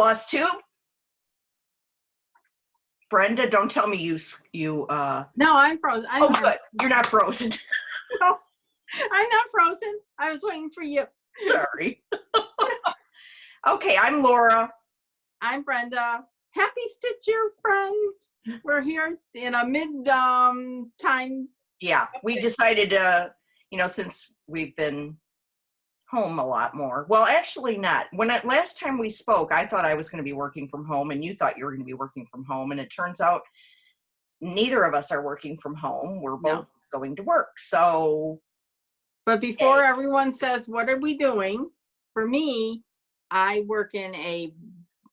Floss tube? Brenda, don't tell me you. No, I'm frozen. Good. You're not frozen. No, I'm not frozen. I was waiting for you. Sorry. Okay, I'm Laura. I'm Brenda. Happy Stitcher friends. We're here in a time. Yeah, we decided since we've been home a lot more. Well, actually not. Last time we spoke, I thought I was going to be working from home and you thought you were going to be working from home. And it turns out neither of us are working from home. We're both going to work. So. But before everyone says, what are we doing? For me, I work in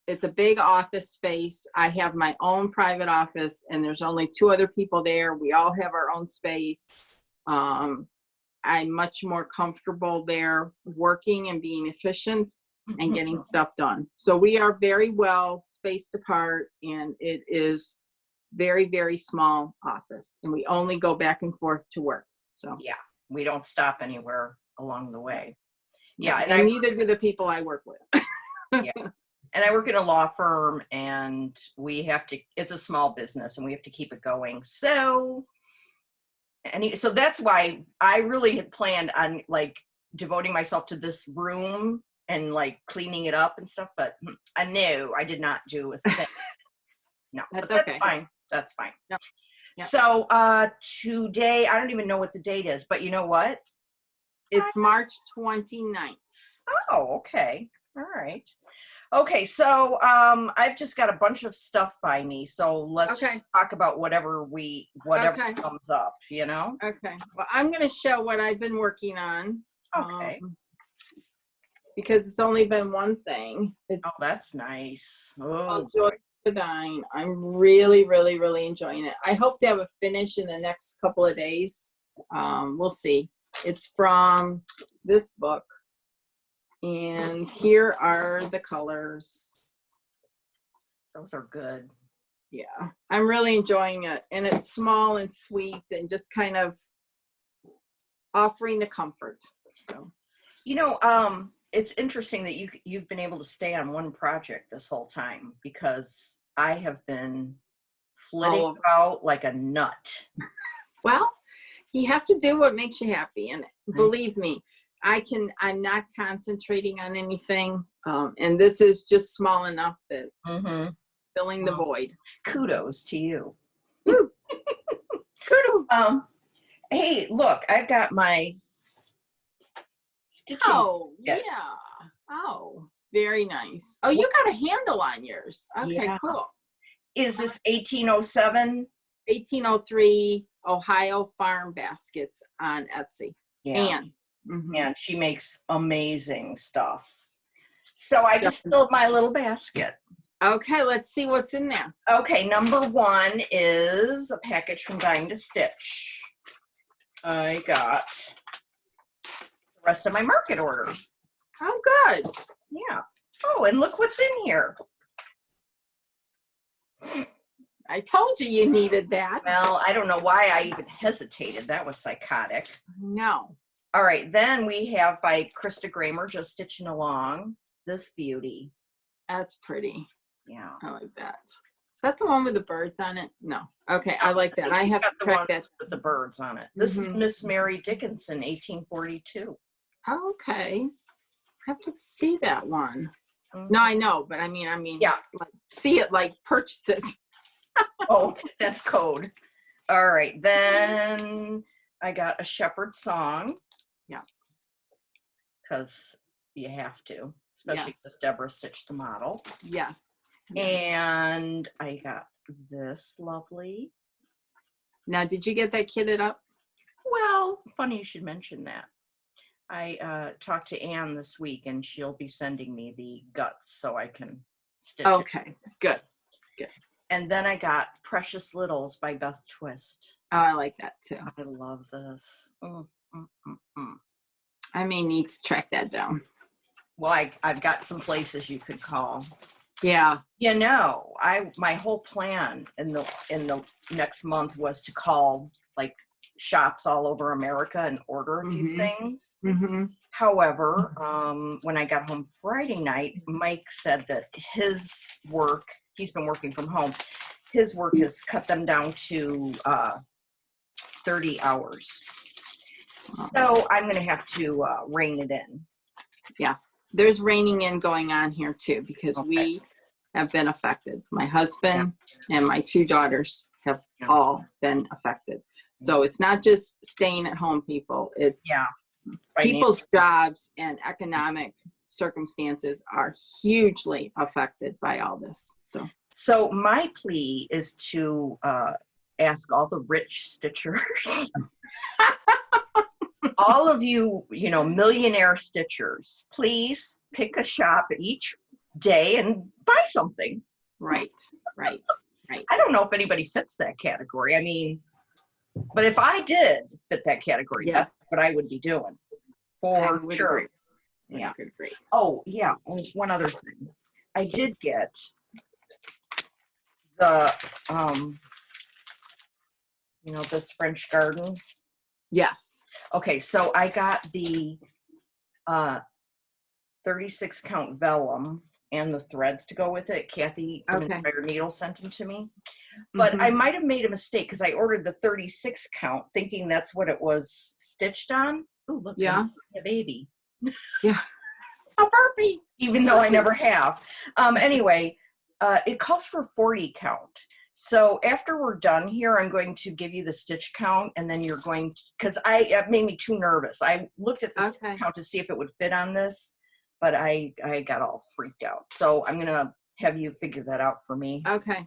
it's a big office space. I have my own private office and there's only 2 other people there. We all have our own space. I'm much more comfortable there working and being efficient and getting stuff done. So we are very well spaced apart and it is very, very small office and we only go back and forth to work. So yeah, we don't stop anywhere along the way. Yeah. And neither do the people I work with. Yeah. And I work in a law firm and it's a small business and we have to keep it going. So that's why I really had planned on like devoting myself to this room and like cleaning it up and stuff, but I knew I did not do a thing. No, that's fine. That's fine. Yep. Yep. So today, I don't even know what the date is, but you know what? It's March 29th. Oh, okay. All right. Okay, so I've just got a bunch of stuff by me, so let's talk about whatever comes up, you know? Okay. Well, I'm going to show what I've been working on. Okay. Because it's only been one thing. That's nice. Oh, Joy to Dine. I'm really, really, really enjoying it. I hope to have a finish in the next couple of days. We'll see. It's from this book. And here are the colors. Those are good. Yeah, I'm really enjoying it. And it's small and sweet and just kind of offering the comfort. So, it's interesting that you've been able to stay on one project this whole time because I have been flitting about like a nut. Well, you have to do what makes you happy. And believe me, I'm not concentrating on anything. And this is just small enough that filling the void. Kudos to you. Kudos. Hey, look, I've got my stitching. Oh, yeah. Oh, very nice. Oh, you got a handle on yours. Okay, cool. Is this 1807? 1803 Ohio Farm Baskets on Etsy. Yeah. And she makes amazing stuff. So I just filled my little basket. Okay, let's see what's in there. Okay, number 1 is a package from Dying to Stitch. I got the rest of my market order. Oh, good. Yeah. Oh, and look what's in here. I told you needed that. Well, I don't know why I even hesitated. That was psychotic. No. All right, then we have by Krista Gramer, Just Stitching Along, this beauty. That's pretty. Yeah. I like that. Is that the one with the birds on it? No. Okay, I like that. I have to correct that. With the birds on it. This is Miss Mary Dickinson, 1842. Okay. I have to see that one. No, I know, but I mean, yeah. Like, see it, like purchase it. Oh, that's code. All right, then I got a shepherd's song. Yeah. Because you have to, especially because Deborah stitched the model. Yes. And I got this lovely. Now, did you get that kitted up? Well, funny you should mention that. I talked to Anne this week, and she'll be sending me the guts so I can stitch it. Okay, good. And then I got Precious Littles by Beth Twist. Oh, I like that too. I love this. I may need to track that down. Well, I've got some places you could call. Yeah. My whole plan in the next month was to call like shops all over America and order a few things. However, when I got home Friday night, Mike said that his work, he's been working from home, his work has cut them down to 30 hours. So I'm going to have to rein it in. Yeah, there's reining in going on here too, because we have been affected. My husband and my 2 daughters have all been affected. So it's not just staying at home, people. It's people's jobs and economic circumstances are hugely affected by all this. So my plea is to ask all the rich stitchers, all of you, millionaire stitchers, please pick a shop each day and buy something. Right. I don't know if anybody fits that category. I mean, but if I did fit that category, that's what I would be doing. For sure. Yeah. Great. Oh, yeah. One other thing. I did get the, this French garden. Yes. Okay, so I got the 36 count vellum and the threads to go with it. Kathy from Inspired Needle sent them to me. But I might have made a mistake because I ordered the 36 count thinking that's what it was stitched on. Oh, look, a baby. Yeah. A burpee. Even though I never have. Anyway, it calls for 40 count. So after we're done here, I'm going to give you the stitch count, and then you're going to, because it made me too nervous. I looked at the stitch count to see if it would fit on this, but I got all freaked out. So I'm going to have you figure that out for me. Okay.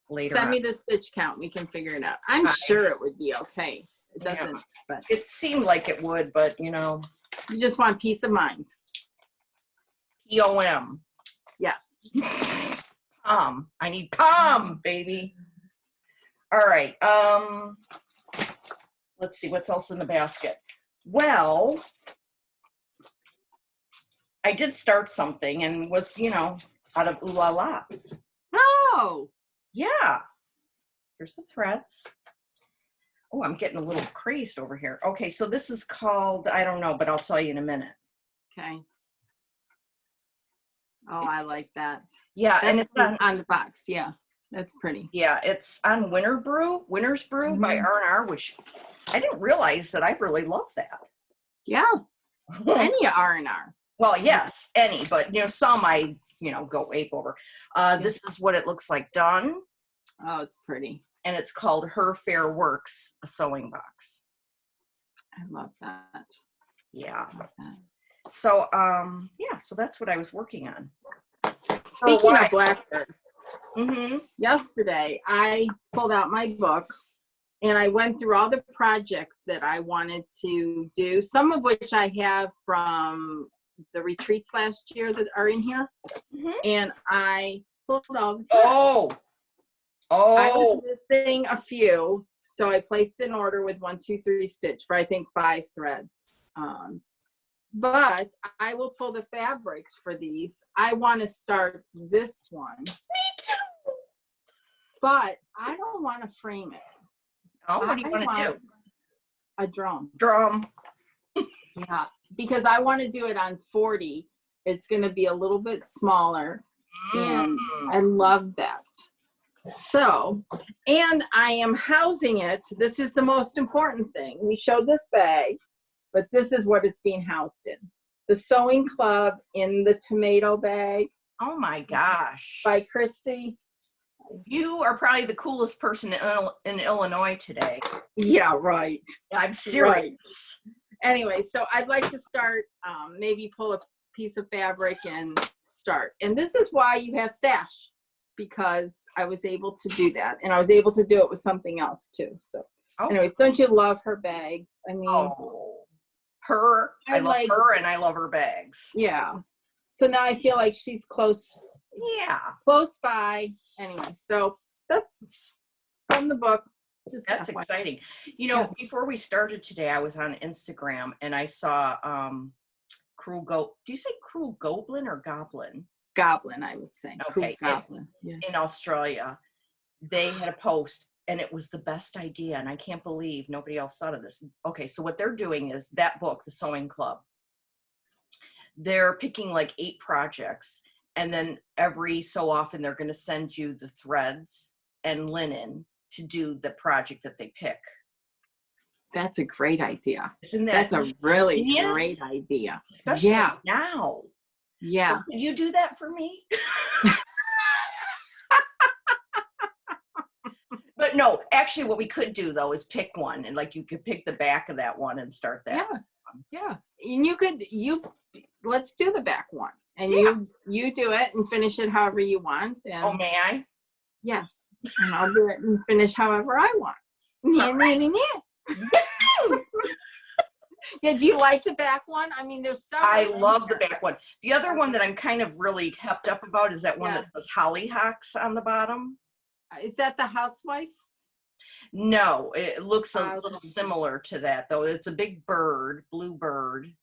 Later Send me the stitch count. We can figure it out. I'm sure it would be okay. It doesn't, but it seemed like it would, but you just want peace of mind. POM. Yes. I need POM, baby. All right. Let's see what's else in the basket. Well, I did start something and was, out of ooh la la. Oh. Yeah. Here's the threads. Oh, I'm getting a little crazed over here. Okay, so this is called, I don't know, but I'll tell you in a minute. Okay. Oh, I like that. Yeah, that's and it's on the box. Yeah, that's pretty. Yeah, it's on Winter's Brew by R&R, which I didn't realize that I really love that. Yeah, any R&R. Well, yes, any, but some I go ape over. This is what it looks like done. Oh, it's pretty. And it's called Her Fair Works, a sewing box. I love that. Yeah. So, so that's what I was working on. Speaking of Blackbird, yesterday I pulled out my book and I went through all the projects that I wanted to do, some of which I have from the retreats last year that are in here. And I pulled all the threads. I was missing a few, so I placed an order with 1, 2, 3 stitch for I think 5 threads. But I will pull the fabrics for these. I want to start this one. Me too. But I don't want to frame it. Oh, what do you want to do? A drum. Yeah, because I want to do it on 40. It's going to be a little bit smaller, and I love that. So, and I am housing it. This is the most important thing. We showed this bag, but this is what it's being housed in. The Sewing Club in the tomato bag. Oh my gosh. By Christy. You are probably the coolest person in Illinois today. Yeah, right. I'm serious. Right. Anyway, so I'd like to start, maybe pull a piece of fabric and start. And this is why you have stash, because I was able to do that. And I was able to do it with something else too. So anyways, don't you love her bags? I mean, I love her and I love her bags. Yeah. So now I feel like she's close. Yeah. Close by. Anyway, so that's from the book. That's exciting. Before we started today, I was on Instagram and I saw Cruel Goat. Do you say Cruel Goblin or Goblin? Goblin, I would say. Okay. Goblin. Yes. In Australia, they had a post and it was the best idea. And I can't believe nobody else thought of this. Okay, so what they're doing is that book, The Sewing Club, they're picking like 8 projects, and then every so often they're going to send you the threads and linen to do the project that they pick. That's a great idea. Isn't that That's a really genius? great idea. Especially Yeah. now. Yeah. So could you do that for me? But no, actually what we could do though is pick one, and like you could pick the back of that one and start that. Yeah. Yeah. And let's do the back one. And you do it and finish it however you want. And Oh, may I? yes. And I'll do it and finish however I want. Yeah, yeah, do you like the back one? I mean, there's so I love the back one. The other one that I'm kind of really hepped up about is that one Yeah. that says hollyhocks on the bottom. Is that the housewife? No, it looks a Okay. little similar to that though. It's a big bird, blue bird,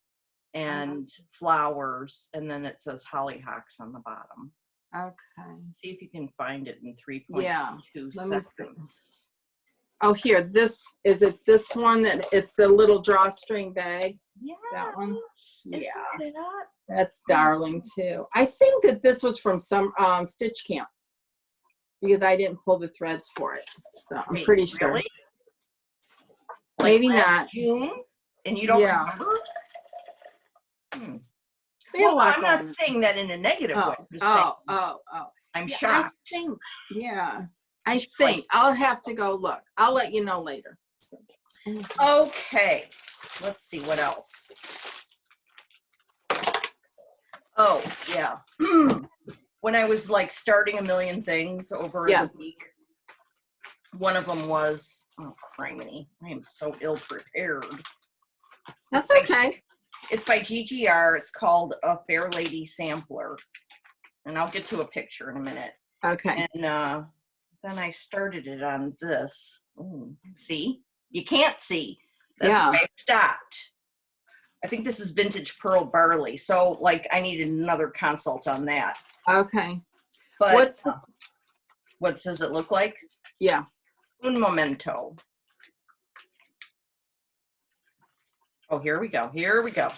and flowers, and then it says hollyhocks on the bottom. Okay. See if you can find it in 3.2 Yeah. Let me see. seconds. Oh, here, this this one that it's the little drawstring bag? Yeah. That one? Isn't Yeah. that? That's darling too. I think that this was from some Stitch Camp because I didn't pull the threads for it. So I'm Wait, pretty sure. really? Maybe last not. June, and you don't Yeah. remember? They had a Well, lot I'm not going on. saying that in a negative way. Oh, I'm just saying oh. I'm Yeah, shocked. I think I'll have to go look. I'll let you know later. Okay, let's see what else. Oh, yeah. When I was like starting a million things over Yes. the week, one of them was, oh, criminy, I am so ill prepared. That's okay. It's by GGR. It's called A Fair Lady Sampler. And I'll get to a picture in a minute. Okay. And then I started it on this. Ooh, see? You can't see. That's Yeah. why I stopped. I think this is vintage pearl barley. So, like, I needed another consult on that. Okay. But what does it look like? Yeah. Un momento. Oh, here we go. Here we go.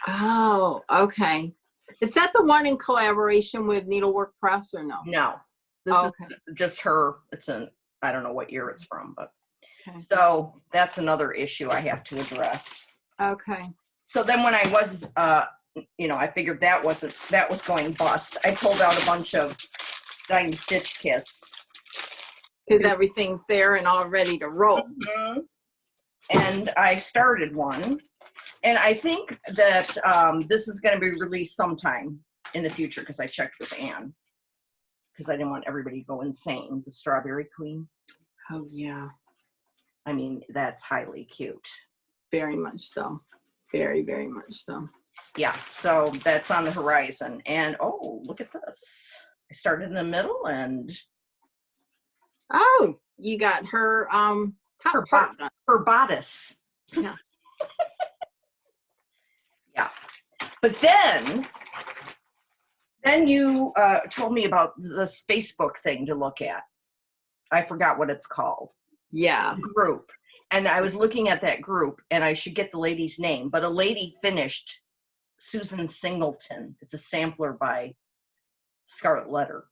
Oh, okay. Is that the one in collaboration with Needlework Press or no? No, this Okay. is just her. It's I don't know what year it's from, but Okay. so that's another issue I have to address. Okay. So then when I was, I figured that was going bust. I pulled out a bunch of dye and stitch kits. Because everything's there and all ready to roll. Mm-hmm. And I started one. And I think that this is going to be released sometime in the future because I checked with Anne. Because I didn't want everybody to go insane. The Strawberry Queen. Oh, yeah. I mean, that's highly cute. Very much so. Very, very much so. Yeah, so that's on the horizon. And, oh, look at this. I started in the middle and... Oh, you got her top part done. Her bodice. Yes. Yeah. But then you told me about this Facebook thing to look at. I forgot what it's called. Yeah. Group. And I was looking at that group, and I should get the lady's name, but a lady finished Susan Singleton. It's a sampler by Scarlet Letter.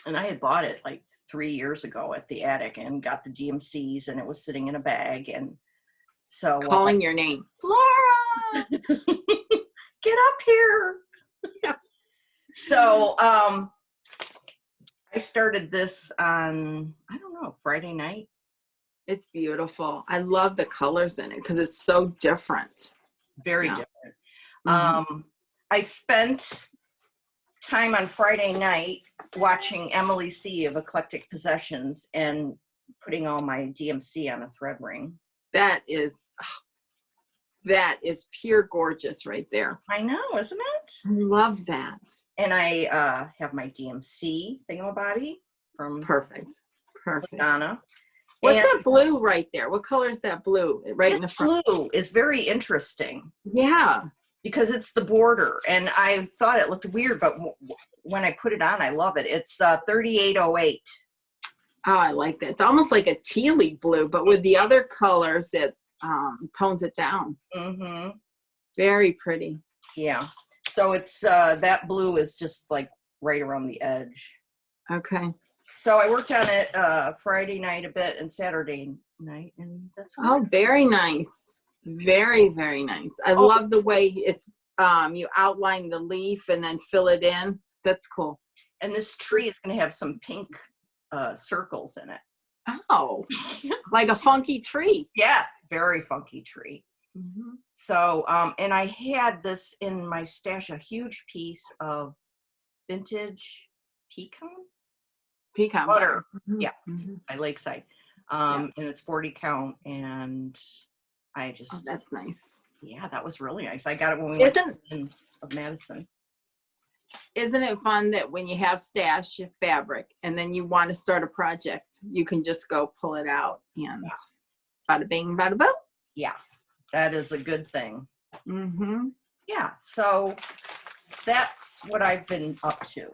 And I had bought it like 3 years ago at the attic and got the DMCs, and it was sitting in a bag. And so calling your name, Laura, get up here. Yeah. So I started this on, I don't know, Friday night. It's beautiful. I love the colors in it because it's so different. Very Yeah. different. Mm-hmm. I spent time on Friday night watching Emily C. of Eclectic Possessions and putting all my DMC on a thread ring. That is pure gorgeous right there. I know, isn't it? I love that. And I have my DMC thingamabobby from Perfect. Donna. What's that blue right there? What color is that blue right in the front? Blue is very interesting. Yeah. Because it's the border, and I thought it looked weird, but when I put it on, I love it. It's 3808. Oh, I like that. It's almost like a tealy blue, but with the other colors, tones it down. Mm-hmm. Very pretty. Yeah. So it's that blue is just like right around the edge. Okay. So I worked on it Friday night a bit and Saturday night, and that's what Oh, very nice. Very, very nice. I Oh. love the way it's you outline the leaf and then fill it in. That's cool. And this tree is going to have some pink circles in it. Oh, like a funky tree. Yeah, very funky tree. Mm-hmm. So, and I had this in my stash, a huge piece of vintage Pecan butter. Mm-hmm. Yeah, Mm-hmm. by Lakeside. Yeah. And it's 40 count, and I Oh, just, that's nice. yeah, that was really nice. I got it when we went to the Inns of Madison. Isn't it fun that when you have stash of fabric and then you want to start a project, you can just go pull it out and bada bing, bada boom. Yeah, that is a good thing. Mm-hmm. Yeah, so that's what I've been up to.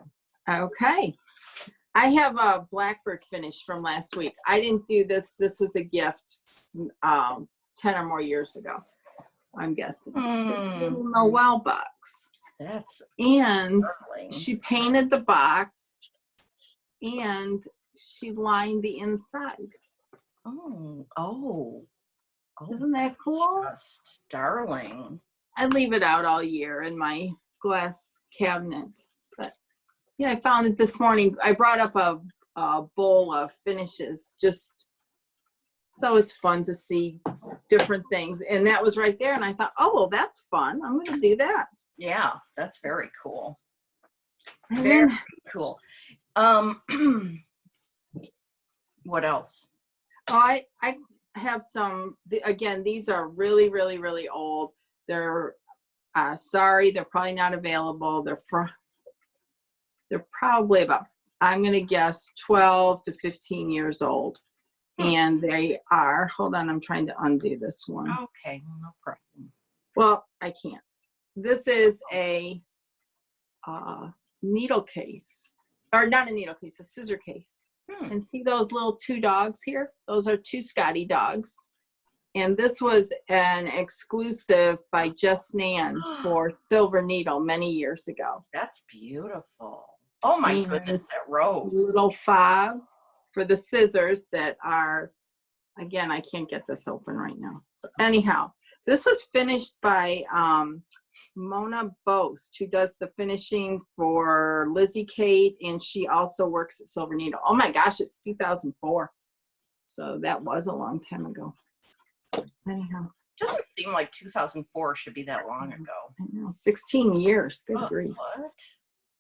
Okay. I have a blackbird finish from last week. I didn't do this. This was a gift 10 or more years ago, I'm guessing. This little Noel box. That's And darling. she painted the box and she lined the inside. Oh, Isn't that cool? just darling. I leave it out all year in my glass cabinet. But yeah, I found it this morning. I brought up a bowl of finishes just so it's fun to see different things. And that was right there. And I thought, oh, well, that's fun. I'm going to do that. Yeah, that's very cool. And Very then, cool. What else? oh, I have some, again, these are really, really, really old. They're sorry, they're probably not available. They're probably about, I'm going to guess 12 to 15 years old. And they are, hold on, I'm trying to undo this one. Okay, no problem. Well, I can't. This is a needle case, or not a needle case, a scissor case. And see those little two dogs here? Those are two Scotty dogs. And this was an exclusive by Just Nan for Silver Needle many years ago. That's beautiful. Oh my goodness, that rose. Little fob for the scissors that are, again, I can't get this open right now. So anyhow, this was finished by Mona Boast, who does the finishing for Lizzie Kate, and she also works at Silver Needle. Oh my gosh, it's 2004. So that was a long time ago. Anyhow. Doesn't seem like 2004 should be that long ago. I know, 16 years. Good grief. What?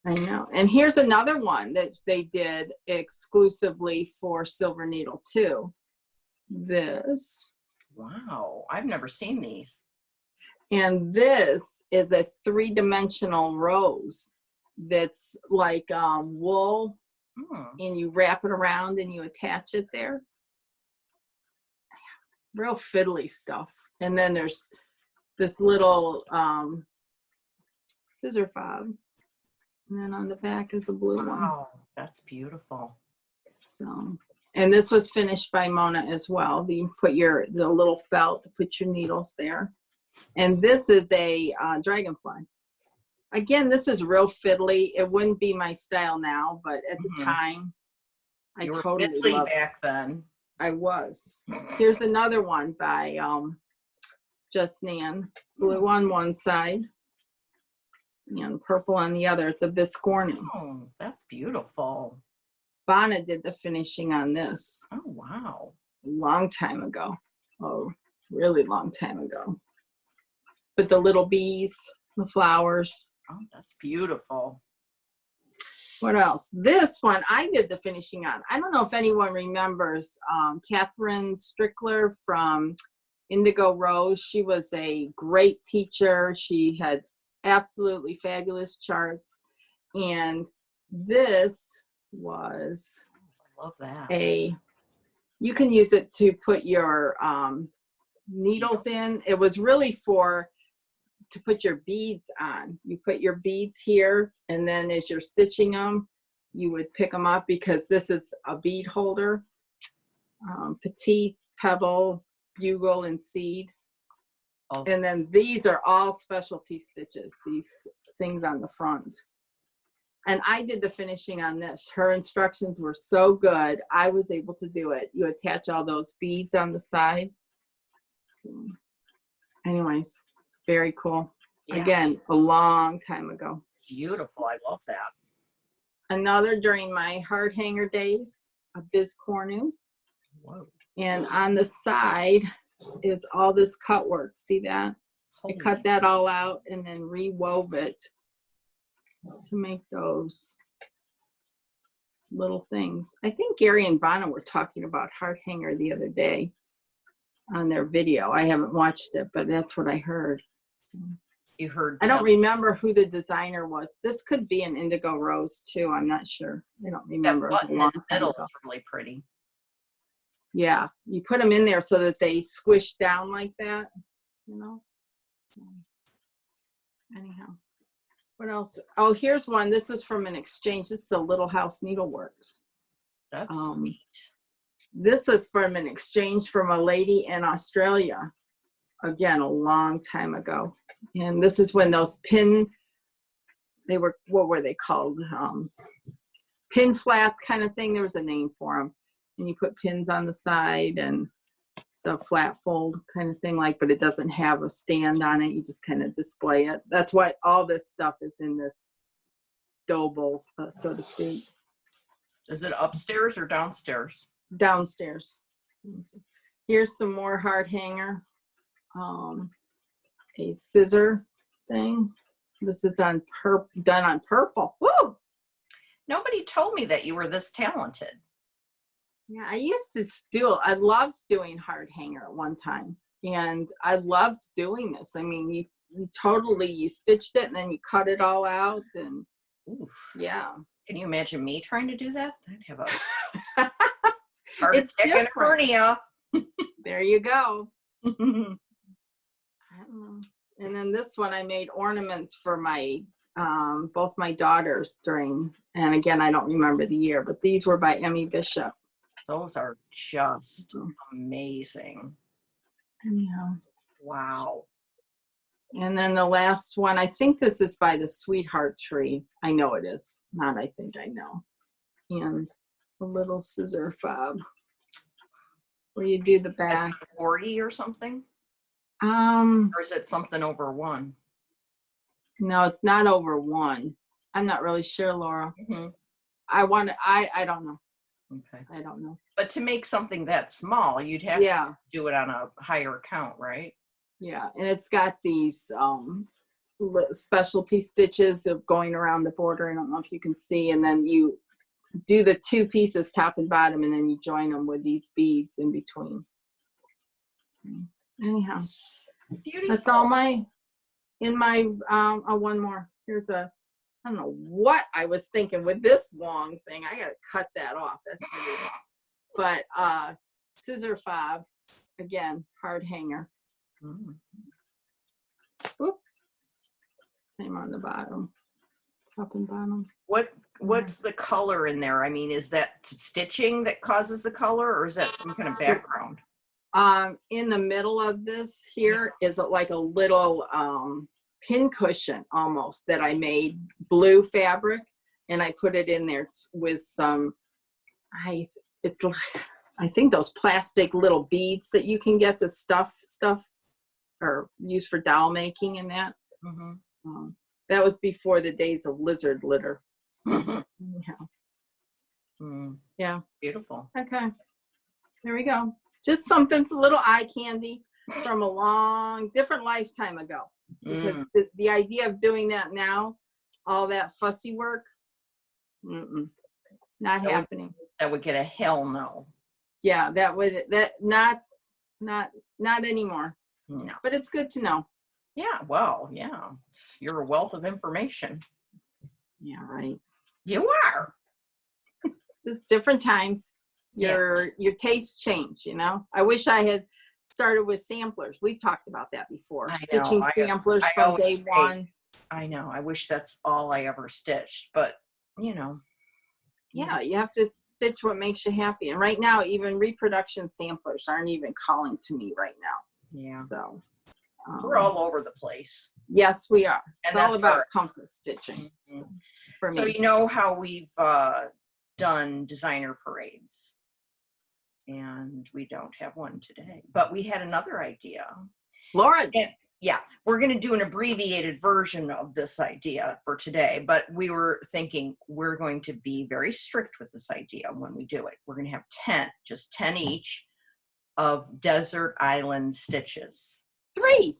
I know. And here's another one that they did exclusively for Silver Needle too. This. Wow, I've never seen these. And this is a 3-dimensional rose that's like wool, and you wrap it around and you attach it there. Real fiddly stuff. And then there's this little scissor fob. And then on the back is a blue one. Wow, that's beautiful. So, and this was finished by Mona as well. You put the little felt to put your needles there. And this is a dragonfly. Again, this is real fiddly. It wouldn't be my style now, but at the time, I totally loved it. Back then. I was. Here's another one by Just Nan. Blue on one side and purple on the other. It's a biscorning. Oh, that's beautiful. Bonna did the finishing on this. Oh, wow. A long time ago. Oh, really long time ago. But the little bees, the flowers. Oh, that's beautiful. What else? This one I did the finishing on. I don't know if anyone remembers Catherine Strickler from Indigo Rose. She was a great teacher. She had absolutely fabulous charts. And this was I love that. You can use it to put your needles in. It was really to put your beads on. You put your beads here, and then as you're stitching them, you would pick them up because this is a bead holder. Petite pebble bugle and seed. Oh, And then these are all specialty stitches, these things on the front. And I did the finishing on this. Her instructions were so good. I was able to do it. You attach all those beads on the side. So anyways, very cool. yeah. Again, a long time ago. Beautiful. I love that. Another during my heart hanger days, a Bizcornu. Whoa. And on the side is all this cut work. See that? I cut that all out and then rewove it to make those little things. I think Gary and Vanna were talking about heart hanger the other day on their video. I haven't watched it, but that's what I heard. So, You heard. I don't remember who the designer was. This could be an indigo rose too. I'm not sure. I don't remember. That button in the middle is really pretty. Yeah, you put them in there so that they squish down like that, you know. Anyhow, what else? Oh, here's one. This is from an exchange. This is a Little House Needleworks. That's sweet. This is from an exchange from a lady in Australia. Again, a long time ago. And this is when those what were they called? Pin flats kind of thing. There was a name for them. And you put pins on the side and it's a flat fold kind of thing, but it doesn't have a stand on it. You just kind of display it. That's why all this stuff is in this dough bowl, so to speak. Is it upstairs or downstairs? Downstairs. Here's some more heart hanger. A scissor thing. This is done on purple. Woo! Nobody told me that you were this talented. Yeah, I used to I loved doing heart hanger at one time. And I loved doing this. I mean, you stitched it and then you cut it all out and oof. Yeah. Can you imagine me trying to do that? I'd have a heart It's attack and a hernia. There you go. I don't know. And then this one I made ornaments for my both my daughters and again I don't remember the year, but these were by Emmy Bishop. Those are just amazing. Anyhow. Wow. And then the last one, I think this is by the Sweetheart Tree. I know it is. Not I think I know. And a little scissor fob where you do the back. 40 or something? Or is it something over 1? No, it's not over 1. I'm not really sure, Laura. Mm-hmm. I don't know. Okay. I don't know. But to make something that small, you'd have to do it on a higher count, right? Yeah, and it's got these specialty stitches of going around the border. I don't know if you can see. And then you do the 2 pieces, top and bottom, and then you join them with these beads in between. Anyhow, beautiful. That's all one more. Here's I don't know what I was thinking with this long thing. I gotta cut that off. That's weird. But scissor fob, again, hard hanger. Oops. Same on the bottom, top and bottom. What's the color in there? I mean, is that stitching that causes the color, or is that some kind of background? In the middle of this here is like a little pin cushion almost that I made, blue fabric, and I put it in there with some I think those plastic little beads that you can get to stuff or use for doll making and that. Mm-hmm. That was before the days of lizard litter. Yeah. Yeah. Beautiful. Okay. There we go. Just something for little eye candy from a different lifetime ago. Because the idea of doing that now, all that fussy work, not happening. That would get a hell no. Yeah, not anymore. No. But it's good to know. Yeah, well, yeah. You're a wealth of information. Yeah, right. You are. Just different times. Your tastes change, you know. I wish I had started with samplers. We've talked about that before. Stitching samplers from day one. I know. I wish that's all I ever stitched, but you know. Yeah, you have to stitch what makes you happy. And right now, even reproduction samplers aren't even calling to me right now. Yeah. So We're all over the place. yes, we are. And It's all that's about comfort stitching. Mhm. So, for So me. you know how we've done designer parades, and we don't have one today, but we had another idea. Laura, And, yeah, we're going to do an abbreviated version of this idea for today, but we were thinking we're going to be very strict with this idea when we do it. We're going to have 10, just 10 each of desert island stitches. 3.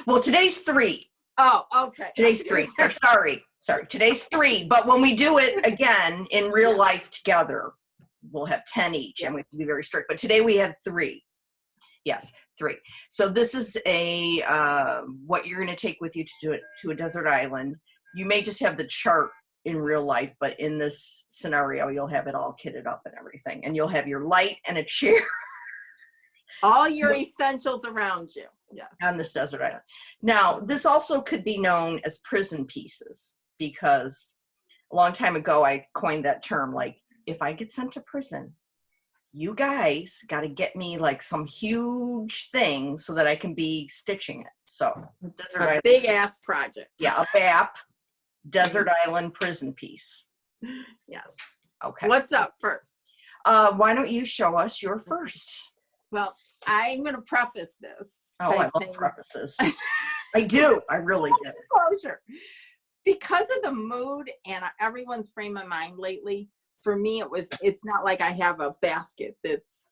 Well, today's 3. Oh, okay. Today's 3. Sorry. Today's 3. But when we do it again in real life together, we'll have 10 each, and we have to be very strict. But today we had 3. Yes, 3. So this is a what you're going to take with you to do it to a desert island. You may just have the chart in real life, but in this scenario, you'll have it all kitted up and everything, and you'll have your light and a chair. All your essentials around you. Yes. On this desert island. Now, this also could be known as prison pieces, because a long time ago I coined that term. Like, if I get sent to prison, you guys got to get me like some huge thing so that I can be stitching it. So, desert A island, big ass project. yeah, a BAP desert island prison piece. Yes. Okay. What's up first? Why don't you show us your first? Well, I'm going to preface this. Oh, I love prefaces. I do. I really do. Disclosure. Because of the mood and everyone's frame of mind lately, for me, it's not like I have a basket that's,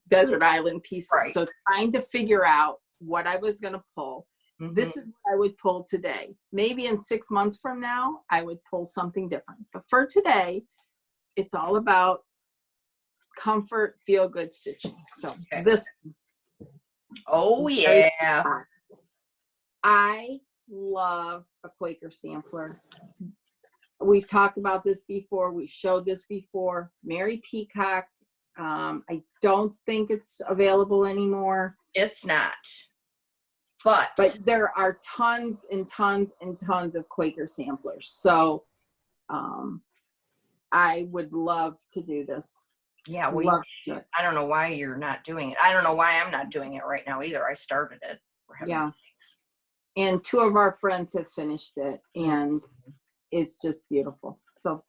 desert island pieces. Right. So trying to figure out what I was going to pull. Mm-hmm. This is what I would pull today. Maybe in 6 months from now, I would pull something different. But for today, it's all about comfort, feel good stitching. So this. Oh, yeah. I love a Quaker sampler. We've talked about this before. We've showed this before. Mary Peacock. I don't think it's available anymore. It's not. But there are tons and tons and tons of Quaker samplers. So I would love to do this. Yeah, I don't know why you're not doing it. I don't know why I'm not doing it right now either. I started it. And 2 of our friends have finished it, and it's just beautiful. So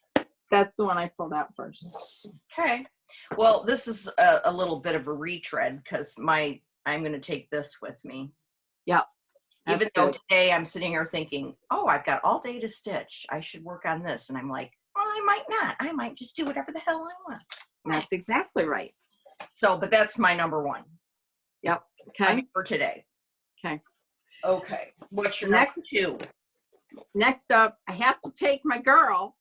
that's the one I pulled out first. Okay. Well, this is a little bit of a retread, because I'm going to take this with me. Yep. Even though today I'm sitting here thinking, oh, I've got all day to stitch. I should work on this. And I'm like, well, I might not. I might just do whatever the hell I want. That's exactly right. So, but that's my number 1. Yep. Okay. For today. Okay. What's your next 2? Next up, I have to take my girl,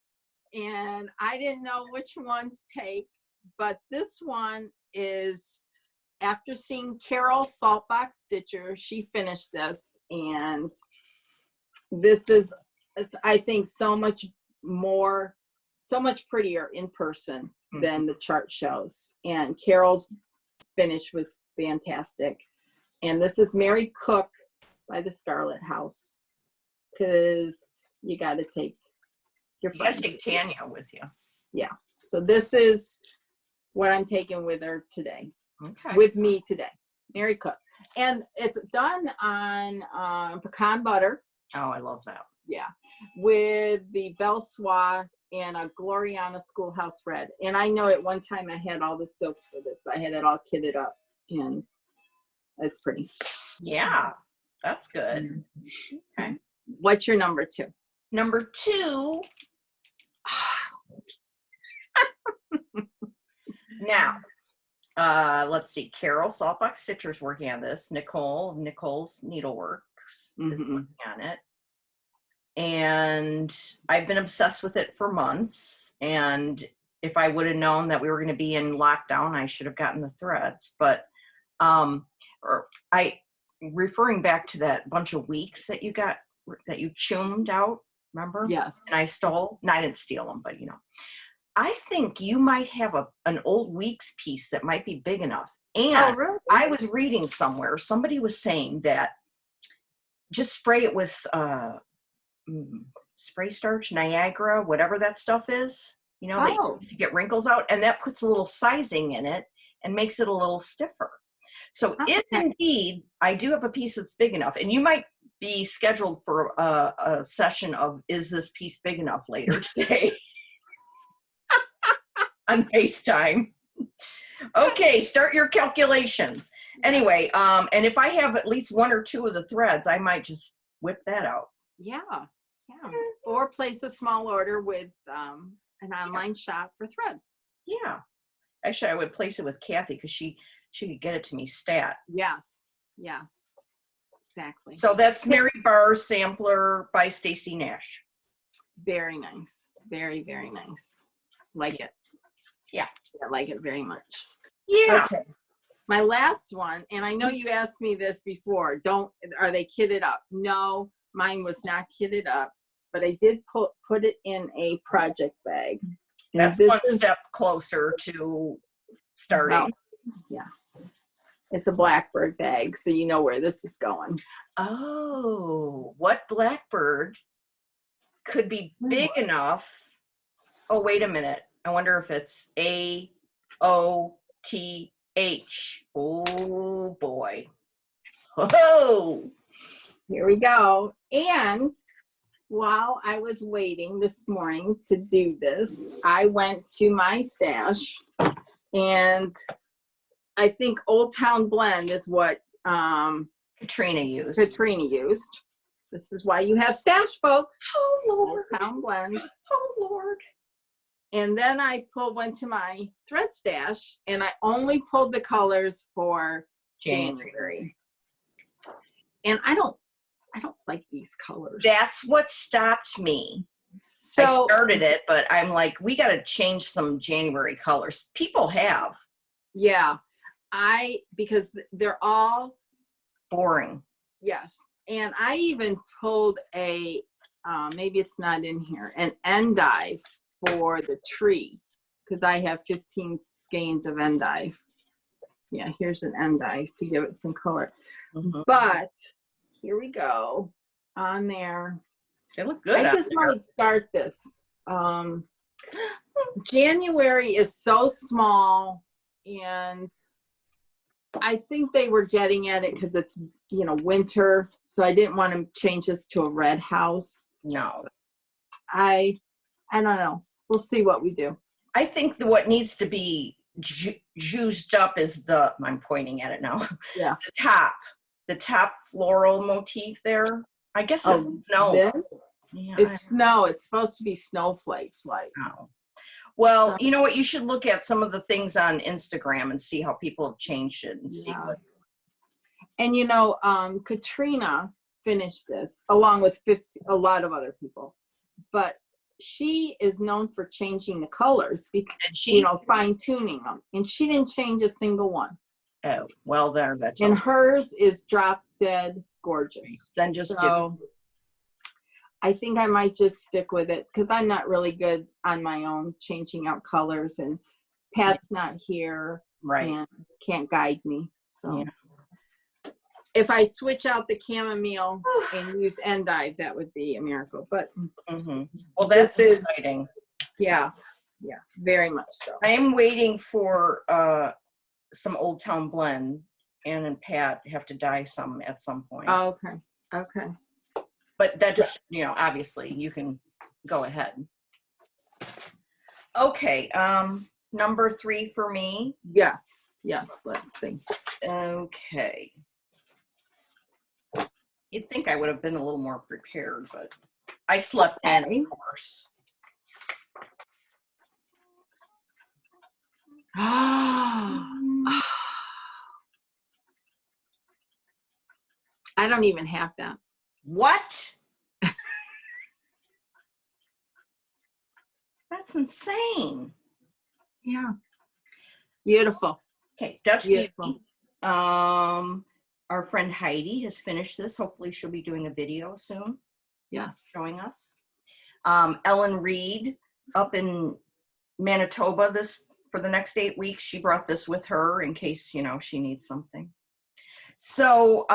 and I didn't know which one to take, but this one is, after seeing Carol Saltbox Stitcher, she finished this, and this is, I think, so much prettier in person than the chart shows. And Carol's finish was fantastic. And this is Mary Cook by the Scarlet House, because you got to take your friend. You got to take Tanya with you. Yeah. So this is what I'm taking with her today. Okay. With me today. Mary Cook. And it's done on pecan butter. Oh, I love that. Yeah. With the Belle Soie and a Gloriana Schoolhouse Red. And I know at one time I had all the silks for this. I had it all kitted up, and it's pretty. Yeah, that's good. Okay. What's your number 2? Number 2. Now, let's see. Carol Saltbox Stitcher's working on this. Nicole's Needleworks is working on it. And I've been obsessed with it for months. And if I would have known that we were going to be in lockdown, I should have gotten the threads. But referring back to that bunch of weeks that you got, that you choomed out, remember? Yes. And I stole. No, I didn't steal them, but I think you might have an old weeks piece that might be big enough. And really? I was reading somewhere, somebody was saying that just spray it with spray starch, Niagara, whatever that stuff is. you know, that Oh, to get wrinkles out, and that puts a little sizing in it and makes it a little stiffer. So if okay. indeed I do have a piece that's big enough, and you might be scheduled for a session of is this piece big enough later today on FaceTime. Okay, start your calculations. Anyway, and if I have at least one or two of the threads, I might just whip that out. Yeah, yeah. Or place a small order with an online shop for threads. Yeah. Actually, I would place it with Kathy because she could get it to me stat. Yes, yes, exactly. So that's Mary Barr Sampler by Stacy Nash. Very nice. Very, very nice. Like it. Yeah. I like it very much. Yeah. Okay. My last one, and I know you asked me this before, are they kitted up? No, mine was not kitted up, but I did put it in a project bag. And That's this one is, step closer to starting. well, yeah. It's a Blackbird bag, so you know where this is going. Oh, what blackbird could be big enough? Oh, wait a minute. I wonder if it's AOTH. Oh boy. Oh, Here we go. And while I was waiting this morning to do this, I went to my stash, and I think Old Town Blend is what Katrina used. Katrina used. This is why you have stash, folks. Oh Old Lord. Town Blend. Oh Lord. And then I went to my thread stash, and I only pulled the colors for January. And I don't like these colors. That's what stopped me. So I started it, but I'm like, we got to change some January colors. People have. yeah, because they're all Boring. yes. And I even pulled a maybe it's not in here, an endive for the tree, because I have 15 skeins of endive. Yeah, here's an endive to give it some color. Mm-hmm. But here we go on there. They look good. I just might start this. January is so small, and I think they were getting at it because it's, you know, winter. So I didn't want to change this to a red house. No. I don't know. We'll see what we do. I think what needs to be juiced up is I'm pointing at it now. Yeah. The top floral motif there. I guess it's snow. This? Yeah, It's snow. It's supposed to be snowflakes, like. Oh. Well, you know what? You should look at some of the things on Instagram and see how people have changed it and see what. And you know, Katrina finished this along with a lot of other people, but she is known for changing the colors because you know, fine tuning them, and she didn't change a single one. Oh, well, that's and hers is drop dead gorgeous. Then just I think I might just stick with it because I'm not really good on my own changing out colors, and Pat's not here, right, and can't guide me. So yeah. If I switch out the chamomile and use endive, that would be a miracle. But well, that's exciting. Yeah, very much so. I am waiting for some Old Town Blend. Ann and Pat have to dye some at some point. Oh, okay. But that just, you know, obviously you can go ahead. Okay, number 3 for me. Yes, let's see. Okay. You'd think I would have been a little more prepared, but I slept in, of course. I don't even have that. What? That's insane. Yeah. Beautiful. Okay, Dutch Beautiful. Beauty. Our friend Heidi has finished this. Hopefully she'll be doing a video soon. Yes. Showing us. Ellen Reed up in Manitoba for the next 8 weeks. She brought this with her in case, you know, she needs something. So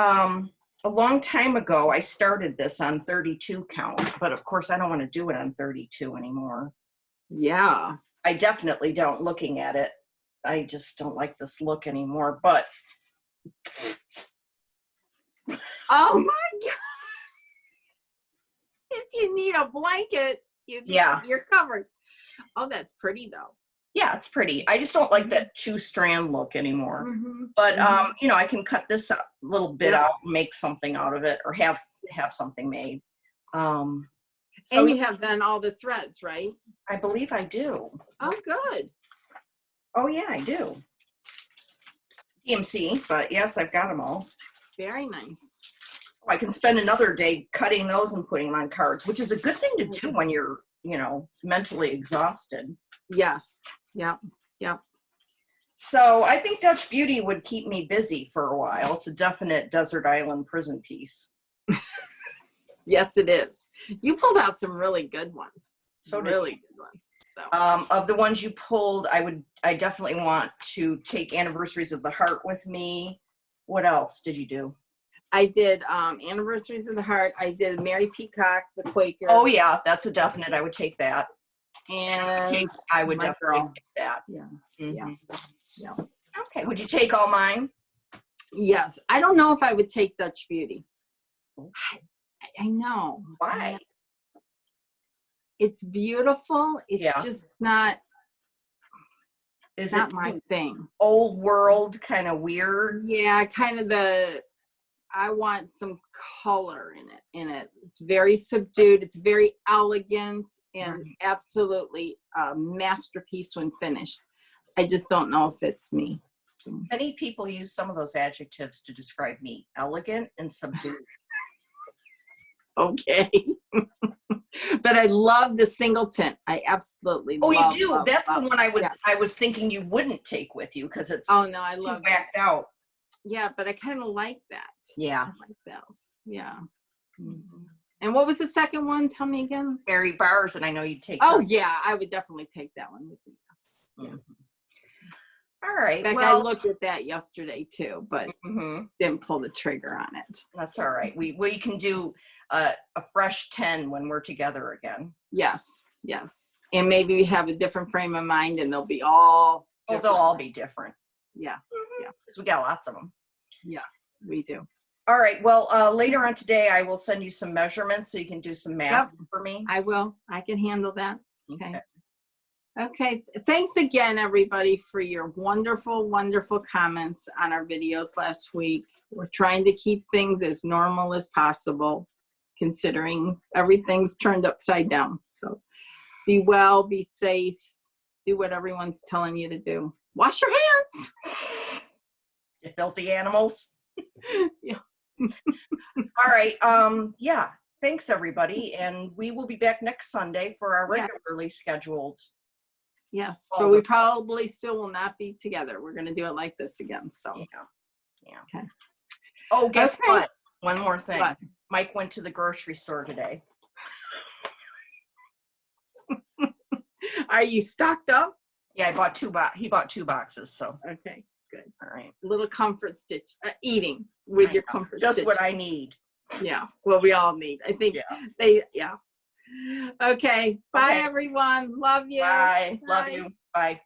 a long time ago, I started this on 32 count, but of course I don't want to do it on 32 anymore. Yeah. I definitely don't looking at it. I just don't like this look anymore, but Oh my God. If you need a blanket, yeah. you're covered. Oh, that's pretty though. Yeah, it's pretty. I just don't like that 2-strand look anymore. But you know, I can cut this a little bit out, and make something out of it, or have something made. So and you have then all the threads, right? I believe I do. Oh, good. Oh yeah, I do. DMC, but yes, I've got them all. Very nice. I can spend another day cutting those and putting them on cards, which is a good thing to do when you're, you know, mentally exhausted. Yes. Yep. Yep. So I think Dutch Beauty would keep me busy for a while. It's a definite desert island prison piece. Yes, it is. You pulled out some really good ones. So really good ones. So of the ones you pulled, I definitely want to take Anniversaries of the Heart with me. What else did you do? I did Anniversaries of the Heart. I did Mary Peacock, the Quaker. Oh yeah, that's a definite. I would take that. And I would my definitely girl. take that. Yeah. Mm-hmm. Yeah. Okay. Would you take all mine? Yes. I don't know if I would take Dutch Beauty. I know. Why? It's beautiful. It's just not. Is not it my thing? Old world, kind of weird. Yeah, kind of I want some color in it. It's very subdued. It's very elegant and absolutely a masterpiece when finished. I just don't know if it's me. So. Many people use some of those adjectives to describe me: elegant and subdued. Okay. But I love the single tint. I absolutely love. You do? Love, that's love. The one I was thinking you wouldn't take with you because it's I love whacked out. Yeah, but I kind of like that. Yeah. I like those. Yeah. Mm-hmm. And what was the second one? Tell me again. Mary Bars, and I know you'd take that. Yeah, I would definitely take that one with me. Yes. All right. In fact, I looked at that yesterday too, but didn't pull the trigger on it. That's all right. We can do a fresh 10 when we're together again. Yes, yes. And maybe we have a different frame of mind and they'll be all different. They'll all be different. Yeah. Yeah. Because we got lots of them. Yes, we do. All right. Well, later on today, I will send you some measurements so you can do some math for me. I will. I can handle that. Okay. Okay. Thanks again, everybody, for your wonderful, wonderful comments on our videos last week. We're trying to keep things as normal as possible, considering everything's turned upside down. So be well, be safe, do what everyone's telling you to do. Wash your hands. You filthy animals. Yeah. All right. Yeah. Thanks, everybody. And we will be back next Sunday for our regularly scheduled. Yes, but we probably still will not be together. We're going to do it like this again. So, yeah. Okay. Oh, guess what? One more thing. What? Mike went to the grocery store today. Are you stocked up? Yeah, he bought 2 boxes. So okay, good. All right. A little comfort stitch, eating with your comfort just stitch. what I need. Yeah, well, we all need. I think Okay. Bye, everyone. Love you. Bye. Love you. Bye.